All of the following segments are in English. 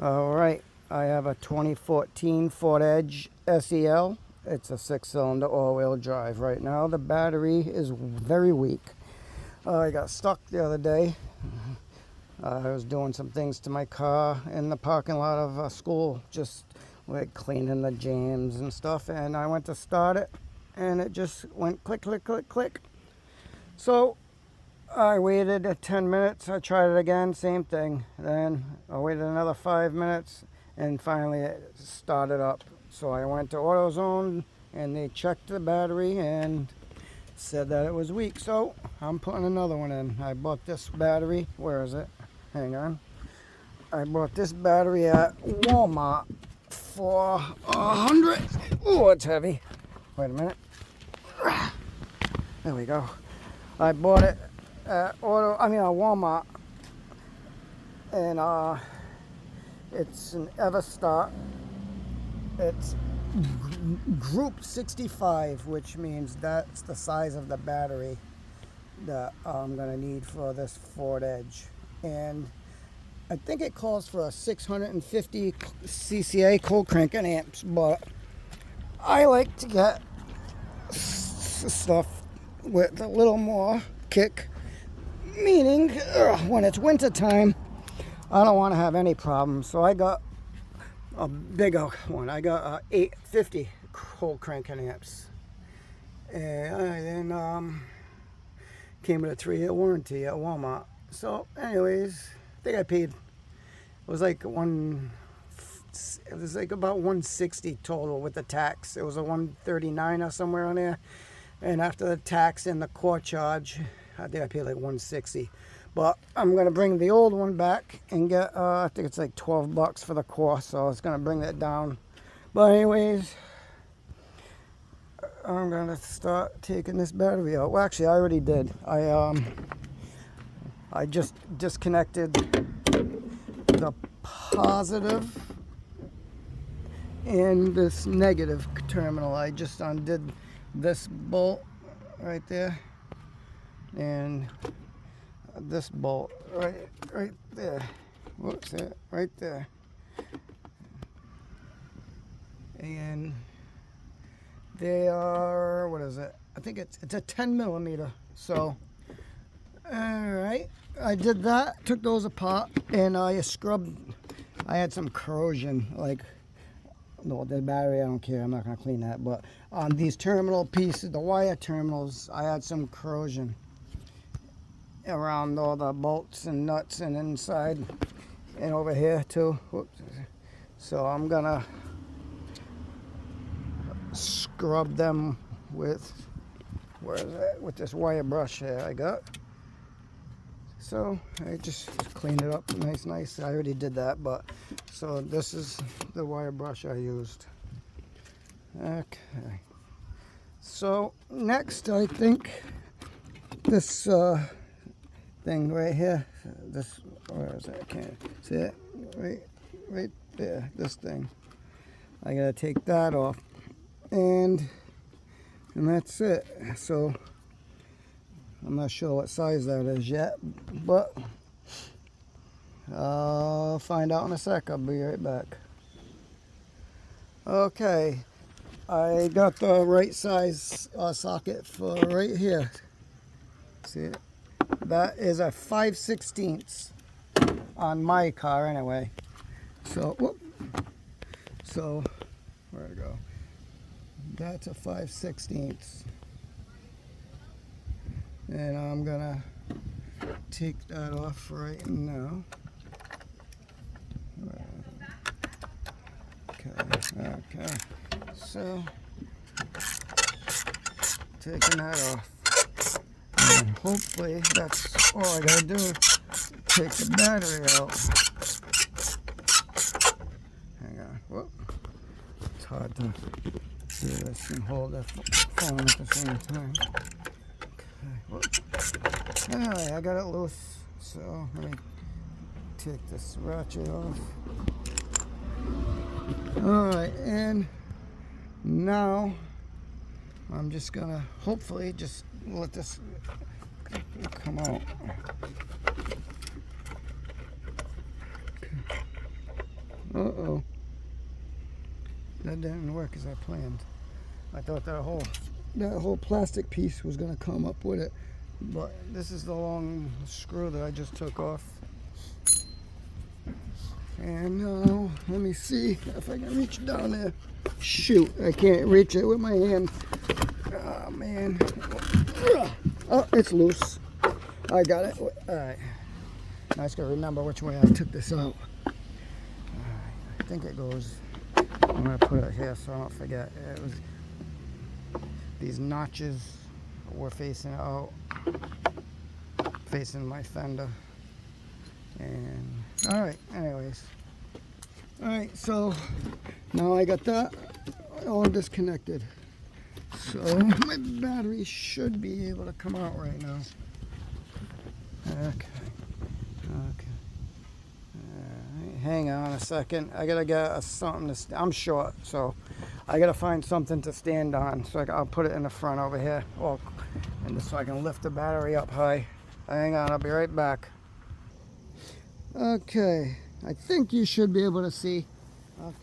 All right, I have a 2014 Ford Edge SEL. It's a 6-cylinder all-wheel drive. Right now the battery is very weak. I got stuck the other day. I was doing some things to my car in the parking lot of a school, just like cleaning the jams and stuff, and I went to start it and it just went click, click, click, click. So I waited 10 minutes, I tried it again, same thing. Then I waited another 5 minutes and finally it started up. So I went to AutoZone and they checked the battery and said that it was weak. So I'm putting another one in. I bought this battery, where is it? Hang on. I bought this battery at Walmart for 100. Oh, it's heavy. Wait a minute. There we go. I bought it at Walmart, and it's an Everstart. It's Group 65, which means that's the size of the battery that I'm gonna need for this Ford Edge. And I think it calls for a 650 CCA cold cranking amps, but I like to get stuff with a little more kick, meaning when it's winter time I don't want to have any problems. So I got a bigger one. I got 850 cold cranking amps, and then came with a 3-year warranty at Walmart. So anyways, I think I paid, it was like about 160 total with the tax. It was a 139 or somewhere on there, and after the tax and the court charge, I think I paid like 160. But I'm gonna bring the old one back and get I think it's like $12 for the core, so it's gonna bring that down. But anyways, I'm gonna start taking this battery out. Well, actually I already did. I just disconnected the positive and this negative terminal. I just undid this bolt right there and this bolt right there. Whoops, right there. And they are, what is it? I think it's a 10 millimeter. So all right, I did that, took those apart, and I scrubbed. I had some corrosion, like, no, the battery, I don't care, I'm not going to clean that, but on these terminal pieces, the wire terminals, I had some corrosion around all the bolts and nuts and inside and over here too. Whoops. So I'm going to scrub them with, where is it? With this wire brush here I got. So I just cleaned it up nice. I already did that, but so this is the wire brush I used. Okay. So next, I think this thing right here. This, where is it? I can't see it. Right there. This thing. I gotta take that off, and that's it. So I'm not sure what size that is yet, but I'll find out in a sec. I'll be right back. Okay, I got the right size socket for right here. See it? That is a 5/16 on my car anyway. So, where'd it go? That's a 5/16. And I'm gonna take that off right now. Okay. So, taking that off. And hopefully that's all I gotta do. Take the battery out. Hang on. Whoop. It's hard to do this and hold the phone at the same time. Alright, I got it loose, so let me take this ratchet off. Alright, and now I'm just gonna hopefully just let this come out. Uh-oh. That didn't work as I planned. I thought that whole plastic piece was going to come up with it. But this is the long screw that I just took off. And let me see if I can reach down there. Shoot, I can't reach it with my hand. Oh, man. Oh, it's loose. I got it. All right. Now I just got to remember which way I took this out. I think it goes... I'm going to put it here so I don't forget. It was... These notches were facing out. Facing my fender. And... Alright, anyways. Alright, so... Now I got that all disconnected. So my battery should be able to come out right now. Okay. Hang on a second. I gotta get something to. I'm short, so I gotta find something to stand on. So I'll put it in the front over here, and so I can lift the battery up high. Hang on, I'll be right back. Okay, I think you should be able to see. Okay.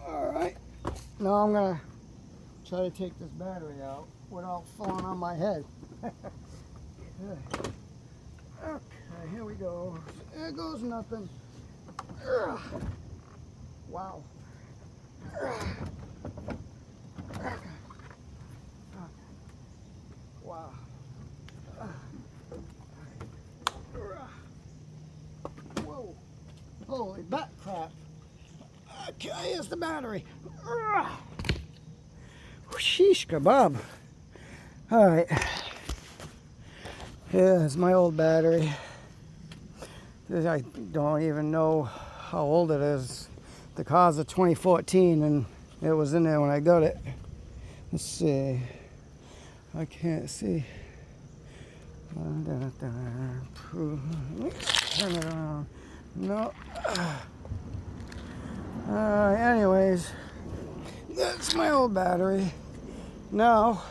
All right. Now I'm gonna try to take this battery out without falling on my head. Okay, here we go. There goes nothing. Wow. Wow. Whoa. Holy bat crap. Okay, here's the battery. Sheesh kebab. Alright. Here's my old battery. I don't even know how old it is. The car's a 2014 and it was in there when I got it. Let's see. I can't see. Turn it around. No. Anyways, that's my old battery. Now,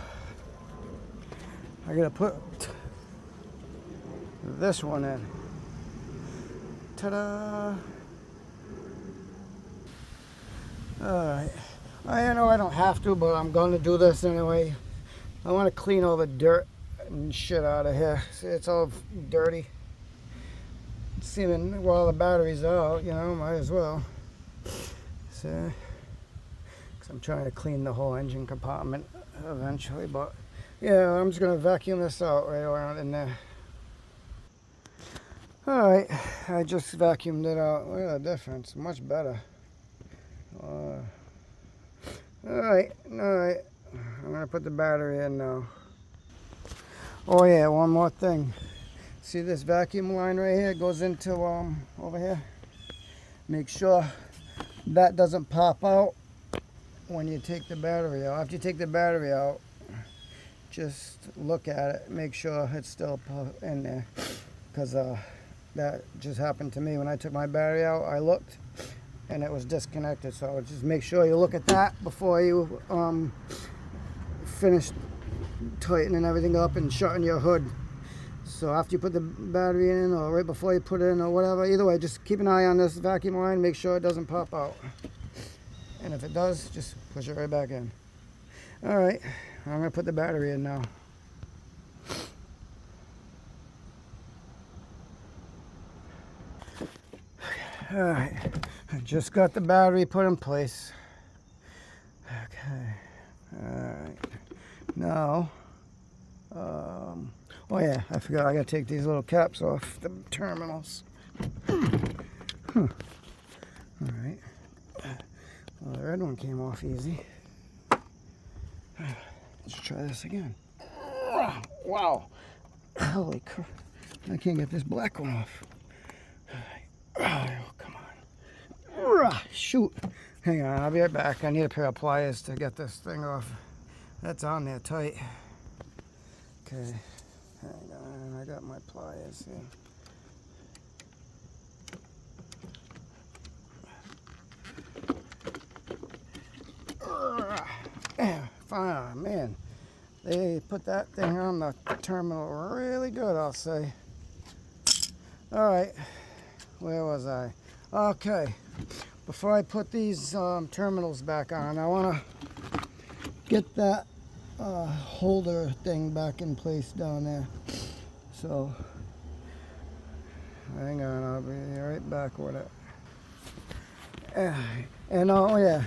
I gotta put this one in. Ta-da! Alright. I know I don't have to, but I'm going to do this anyway. I want to clean all the dirt and shit out of here. See, it's all dirty. Seeming while the battery's out, you know, might as well. See? Because I'm trying to clean the whole engine compartment eventually, but yeah, I'm just going to vacuum this out right around in there. Alright, I just vacuumed it out. Look at the difference. Much better. Alright. I'm going to put the battery in now. Oh yeah, one more thing. See this vacuum line right here? It goes into over here. Make sure that doesn't pop out when you take the battery out. After you take the battery out, just look at it. Make sure it's still in there. Because that just happened to me when I took my battery out. I looked and it was disconnected, so just make sure you look at that before you finish tightening everything up and shutting your hood. So after you put the battery in or right before you put it in or whatever, either way, just keep an eye on this vacuum line, make sure it doesn't pop out, and if it does, just push it right back in. Alright, I'm going to put the battery in now. Alright, I just got the battery put in place. Okay, alright. Now, oh yeah, I forgot I gotta take these little caps off the terminals. Alright, well, the red one came off easy. Let's try this again. Wow, holy crap, I can't get this black one off. Oh, come on. Shoot. Hang on, I'll be right back. I need a pair of pliers to get this thing off. That's on there tight. Okay. Hang on, I got my pliers here. Oh, man. They put that thing on the terminal really good, I'll say. Alright. Where was I? Okay, before I put these terminals back on, I want to get that holder thing back in place down there. So, hang on, I'll be right back with it. And oh yeah,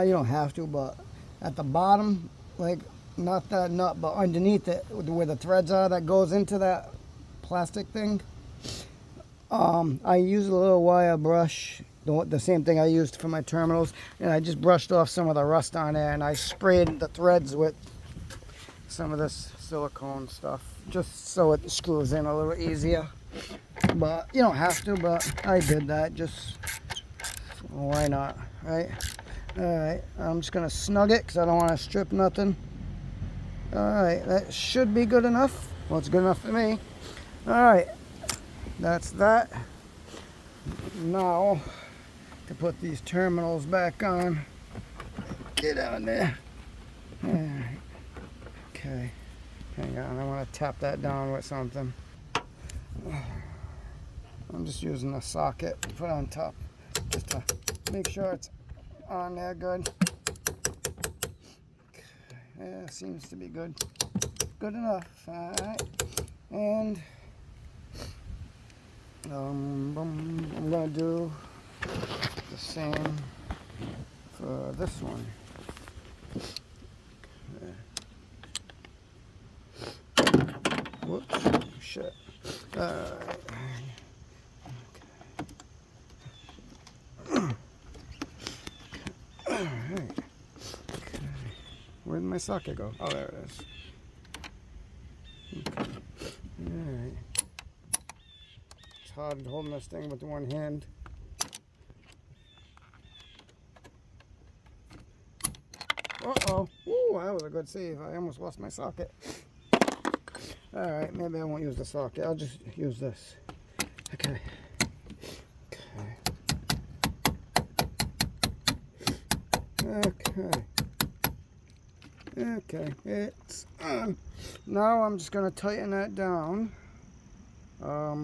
you don't have to, but at the bottom, like not that nut, but underneath it, where the threads are that goes into that plastic thing, I use a little wire brush, the same thing I used for my terminals, and I just brushed off some of the rust on there, and I sprayed the threads with some of this silicone stuff, just so it screws in a little easier. But you don't have to, but I did that, just why not, right? Alright, I'm just gonna snug it because I don't want to strip nothing. Alright, that should be good enough. Well, it's good enough for me. Alright, that's that. Now, to put these terminals back on. Get on there. Alright. Okay, hang on, I want to tap that down with something. I'm just using a socket to put on top, just to make sure it's on there good. Okay. Yeah, seems to be good. Good enough. Alright. And I'm going to do the same for this one. Okay. Whoops. Shit. Alright. Alright. Okay. Where did my socket go? Oh, there it is. Okay. Alright. It's hard holding this thing with one hand. Uh-oh. Ooh, that was a good save. I almost lost my socket. Alright, maybe I won't use the socket. I'll just use this. Okay. Okay. Okay, it's on. Now I'm just going to tighten that down. Let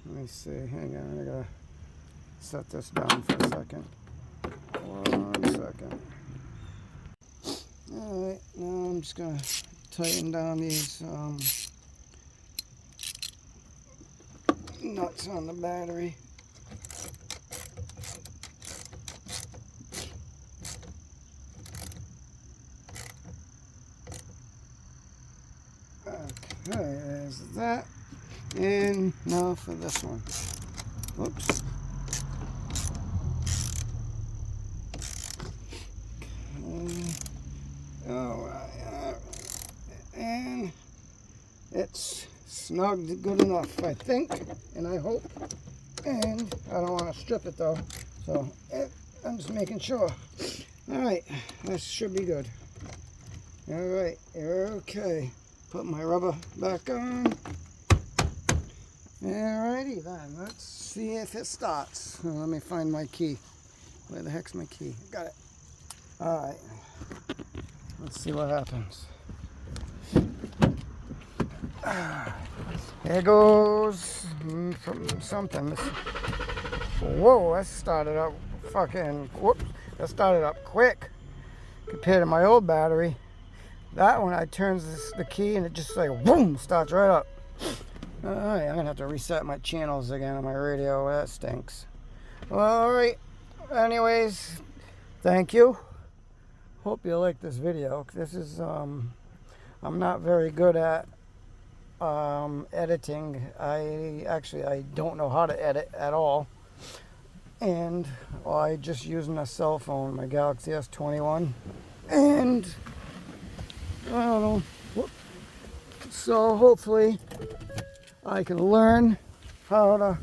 me see. Hang on, I gotta set this down for a second. 1 second. Alright, now I'm just going to tighten down these nuts on the battery. Okay, there's that. And now for this one. Whoops. Alright. And it's snugged good enough, I think, and I hope. And I don't want to strip it though, so I'm just making sure. Alright, this should be good. Alright, okay. Put my rubber back on. Alrighty then, let's see if it starts. Let me find my key. Where the heck's my key? Got it. Alright, let's see what happens. There goes something. Whoa, that started up that started up quick compared to my old battery. That one, I turns the key and it just like boom, starts right up. Alright, I'm gonna have to reset my channels again on my radio. That stinks. Alright, anyways, thank you. Hope you like this video. This is I'm not very good at editing. I don't know how to edit at all, and I just using a cell phone, my Galaxy S21, and I don't know. Whoop. So hopefully I can learn how to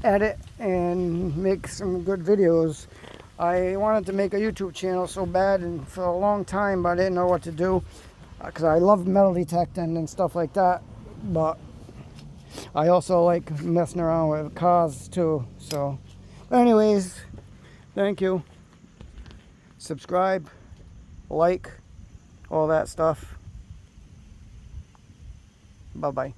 edit and make some good videos. I wanted to make a YouTube channel so bad, and for a long time, but I didn't know what to do because I love metal detecting and stuff like that. But I also like messing around with cars too. So, anyways, thank you. Subscribe, like, all that stuff. Bye-bye.